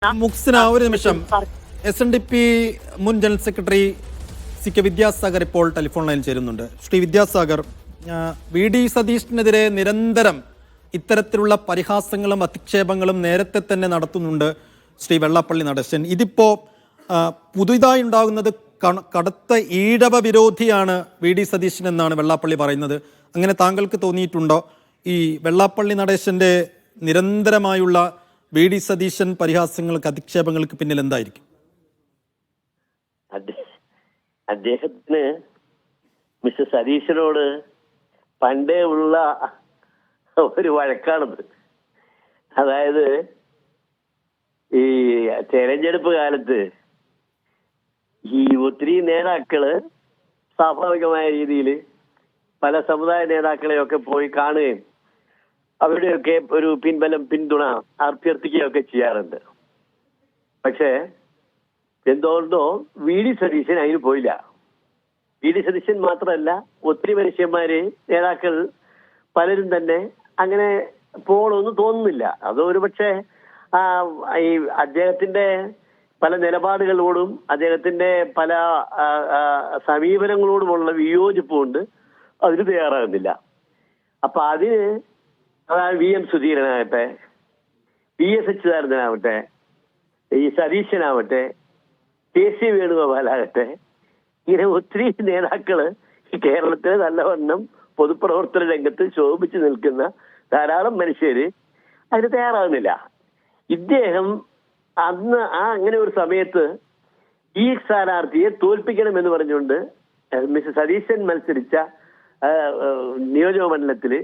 മുക്സിന ഒരു നിമിഷം. SNDP മുൻ ജനറൽ സെക്രട്ടറി CK വിദ്യാസാഗർ ഇപ്പോൾ ടെലിഫോൺ ലൈനിൽ ചേരുന്നുണ്ട്. ശ്രീ വിദ്യാസാഗർ, VD സതീഷിനെതിരെ നിരന്തരം ഇത്തരത്തിലുള്ള പരിഹാസങ്ങളും അധിക്ഷേപങ്ങളും നേരത്തെ തന്നെ നടത്തുന്നുണ്ട് ശ്രീ വെള്ളാപ്പള്ളി നടേശൻ. ഇതിപ്പോ പുതുതായി ഉണ്ടാകുന്നത് കടുത്ത ഈഴവ വിരോധിയാണ് VD സതീശൻ എന്നാണ് വെള്ളാപ്പള്ളി പറയുന്നത്. അങ്ങനെ താങ്കൾക്ക് തോന്നിയിട്ടുണ്ടോ? ഈ വെള്ളാപ്പള്ളി നടേശന്റെ നിരന്തരമായുള്ള VD സതീശൻ പരിഹാസങ്ങൾക്ക് അധിക്ഷേപങ്ങൾക്ക് പിന്നിൽ എന്തായിരിക്കും? അദ്ദേഹത്തിന് മിസ്റ്റർ സതീശനോട് പണ്ടേ ഉള്ള ഒരു വഴക്കാണത്. അതായത് ഈ തെരഞ്ഞെടുപ്പ് കാലത്ത് ഈ ഒത്തിരി നേതാക്കള് സ്വാഭാവികമായ രീതിയിൽ പല സമുദായ നേതാക്കളെയൊക്കെ പോയി കാണുകയും അവരുടെയൊക്കെ ഒരു പിന്തുണ അഭ്യർത്ഥിക്കുകയൊക്കെ ചെയ്യാറുണ്ട്. പക്ഷേ എന്തുകൊണ്ടോ VD സതീശൻ അതിന് പോയില്ല. VD സതീശൻ മാത്രമല്ല, ഒത്തിരി മനുഷ്യന്മാര് നേതാക്കൾ പലരും തന്നെ അങ്ങനെ പോകണമെന്ന് തോന്നുന്നില്ല. അത് ഒരു പക്ഷേ ഈ അദ്ദേഹത്തിന്റെ പല നിലപാടുകളോടും അദ്ദേഹത്തിന്റെ പല സമീപനങ്ങളോടുമുള്ള വിയോജിപ്പ് കൊണ്ട് അതിന് തയ്യാറാകുന്നില്ല. അപ്പൊ അതിന് അതായത് VM സുധീരനാകട്ടെ, PS അച്യുതാനന്ദനാവട്ടെ, ഈ സതീശനാവട്ടെ, KC വേണുഗോപാലാകട്ടെ, ഇങ്ങനെ ഒത്തിരി നേതാക്കള് കേരളത്തിലെ നല്ലവണ്ണം പൊതുപ്രവർത്തന രംഗത്ത് ശോഭിച്ചു നിൽക്കുന്ന ധാരാളം മനുഷ്യര് അതിന് തയ്യാറാകുന്നില്ല. ഇദ്ദേഹം അന്ന് അങ്ങനെ ഒരു സമയത്ത് ഈ സ്ഥാനാർത്ഥിയെ തോൽപ്പിക്കണമെന്ന് പറഞ്ഞുകൊണ്ട് മിസ്റ്റർ സതീശൻ മത്സരിച്ച നിയോജക മണ്ഡലത്തില്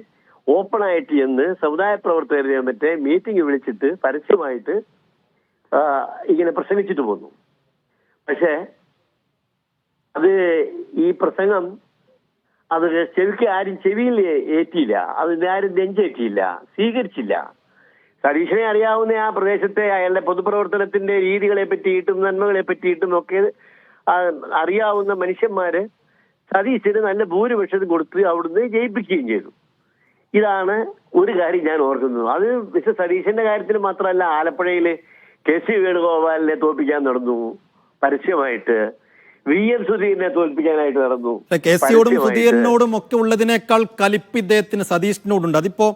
ഓപ്പണായിട്ട് ചെന്ന് സമുദായ പ്രവർത്തകരെ മറ്റേ മീറ്റിംഗ് വിളിച്ചിട്ട് പരസ്യമായിട്ട് ഇങ്ങനെ പ്രസംഗിച്ചിട്ട് പോന്നു. പക്ഷെ അത് ഈ പ്രസംഗം അത് ചെവിയിൽ ഏറ്റിയില്ല, അതിന് ആരും നെഞ്ചേറ്റിയില്ല, സ്വീകരിച്ചില്ല. സതീശനെ അറിയാവുന്ന ആ പ്രദേശത്തെ അയാളുടെ പൊതുപ്രവർത്തനത്തിന്റെ രീതികളെ പറ്റിയിട്ടും നന്മകളെ പറ്റിയിട്ടും ഒക്കെ അറിയാവുന്ന മനുഷ്യന്മാര് സതീശന് നല്ല ഭൂരിപക്ഷം കൊടുത്ത് അവിടുന്ന് ജയിപ്പിക്കുകയും ചെയ്തു. ഇതാണ് ഒരു കാര്യം ഞാൻ ഓർക്കുന്നത്. അത് മിസ്റ്റർ സതീശന്റെ കാര്യത്തിൽ മാത്രമല്ല, ആലപ്പുഴയില് KC വേണുഗോപാലിനെ തോൽപ്പിക്കാൻ നടന്നു പരസ്യമായിട്ട്, VM സുധീരനെ തോൽപ്പിക്കാനായിട്ട് നടന്നു. KCയോടും സുധീരനോടും ഒക്കെ ഉള്ളതിനേക്കാൾ കലിപ്പ് ഇദ്ദേഹത്തിന് സതീശനോടുണ്ട്. അതിപ്പോ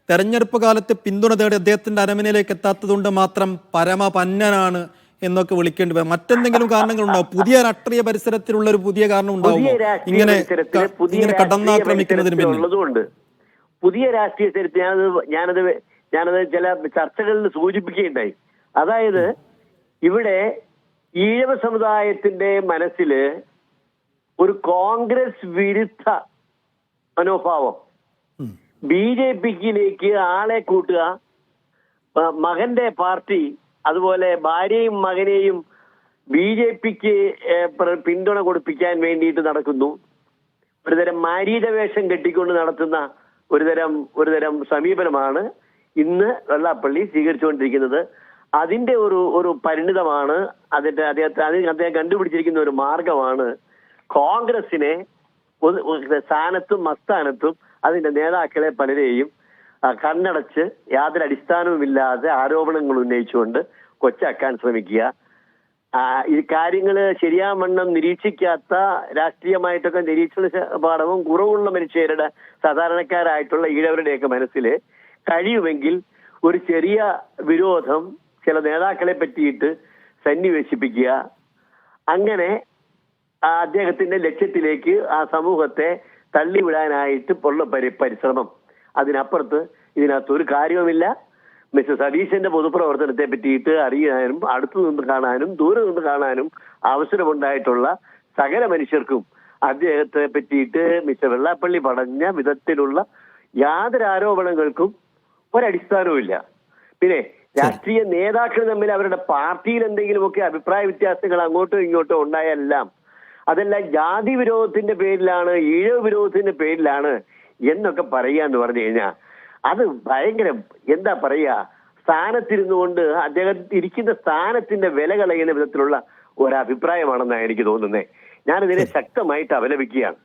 തെരഞ്ഞെടുപ്പ് കാലത്ത് പിന്തുണ തേടി അദ്ദേഹത്തിന്റെ അരമനയിലേക്ക് എത്താത്തതുകൊണ്ട് മാത്രം പരമപന്നനാണ് എന്നൊക്കെ വിളിക്കേണ്ടി വരും. മറ്റെന്തെങ്കിലും കാരണങ്ങളുണ്ടാവും? പുതിയ രാഷ്ട്രീയ പരിസരത്തിലുള്ള ഒരു പുതിയ കാരണം ഉണ്ടാവുമോ ഇങ്ങനെ കടന്നാക്രമിക്കുന്നതിന് പിന്നിൽ? പുതിയ രാഷ്ട്രീയ ചരിത്രം ഞാനത് ചില ചർച്ചകളിൽ സൂചിപ്പിക്കുകയുണ്ടായി. അതായത് ഇവിടെ ഈഴവ സമുദായത്തിന്റെ മനസ്സില് ഒരു കോൺഗ്രസ് വിരുദ്ധ മനോഭാവം, BJPയിലേക്ക് ആളെ കൂട്ടുക, മകന്റെ പാർട്ടി അതുപോലെ ഭാര്യയും മകനെയും BJPക്ക് പിന്തുണ കൊടുപ്പിക്കാൻ വേണ്ടിയിട്ട് നടക്കുന്നു. ഒരുതരം മാരീചവേഷം കെട്ടിക്കൊണ്ട് നടത്തുന്ന ഒരുതരം സമീപനമാണ് ഇന്ന് വെള്ളാപ്പള്ളി സ്വീകരിച്ചുകൊണ്ടിരിക്കുന്നത്. അതിന്റെ ഒരു പരിണിതമാണ് അദ്ദേഹം കണ്ടുപിടിച്ചിരിക്കുന്ന ഒരു മാർഗമാണ് കോൺഗ്രസിനെ സ്ഥാനത്തും അസ്ഥാനത്തും അതിന്റെ നേതാക്കളെ പലരെയും കണ്ണടച്ച് യാതൊരു അടിസ്ഥാനവുമില്ലാതെ ആരോപണങ്ങൾ ഉന്നയിച്ചുകൊണ്ട് കൊച്ചാക്കാൻ ശ്രമിക്കുക. ഈ കാര്യങ്ങള് ശരിയാവണ്ണം നിരീക്ഷിക്കാത്ത, രാഷ്ട്രീയമായിട്ടൊക്കെ നിരീക്ഷണ പാഠവും കുറവുള്ള മനുഷ്യരുടെ സാധാരണക്കാരായിട്ടുള്ള ഈഴവരുടെയൊക്കെ മനസ്സിൽ കഴിയുമെങ്കിൽ ഒരു ചെറിയ വിരോധം ചില നേതാക്കളെ പറ്റിയിട്ട് സന്നിവേശിപ്പിക്കുക. അങ്ങനെ അദ്ദേഹത്തിന്റെ ലക്ഷ്യത്തിലേക്ക് ആ സമൂഹത്തെ തള്ളിവിടാനായിട്ട് ഉള്ള പരിശ്രമം. അതിനപ്പുറത്ത് ഇതിനകത്ത് ഒരു കാര്യവുമില്ല. മിസ്റ്റർ സതീശന്റെ പൊതുപ്രവർത്തനത്തെ പറ്റിയിട്ട് അറിയാനും അടുത്തു നിന്ന് കാണാനും ദൂരെ നിന്ന് കാണാനും അവസരമുണ്ടായിട്ടുള്ള സകല മനുഷ്യർക്കും അദ്ദേഹത്തെ പറ്റിയിട്ട് മിസ്റ്റർ വെള്ളാപ്പള്ളി പറഞ്ഞ വിധത്തിലുള്ള യാതൊരു ആരോപണങ്ങൾക്കും ഒരടിസ്ഥാനവും ഇല്ല. പിന്നെ രാഷ്ട്രീയ നേതാക്കൾ തമ്മിൽ അവരുടെ പാർട്ടിയിൽ എന്തെങ്കിലുമൊക്കെ അഭിപ്രായ വ്യത്യാസങ്ങൾ അങ്ങോട്ടോ ഇങ്ങോട്ടോ ഉണ്ടായെല്ലാം അതെല്ലാം ജാതി വിരോധത്തിന്റെ പേരിലാണ്, ഈഴവ വിരോധത്തിന്റെ പേരിലാണ് എന്നൊക്കെ പറയാന്ന് പറഞ്ഞു കഴിഞ്ഞാൽ അത് ഭയങ്കര എന്താ പറയാ, സ്ഥാനത്തിരുന്നു കൊണ്ട് അദ്ദേഹം ഇരിക്കുന്ന സ്ഥാനത്തിന്റെ വില കളയുന്ന വിധത്തിലുള്ള ഒരഭിപ്രായമാണെന്നാണ് എനിക്ക് തോന്നുന്നത്. ഞാനിതിനെ ശക്തമായിട്ട് അപലപിക്കുകയാണ്.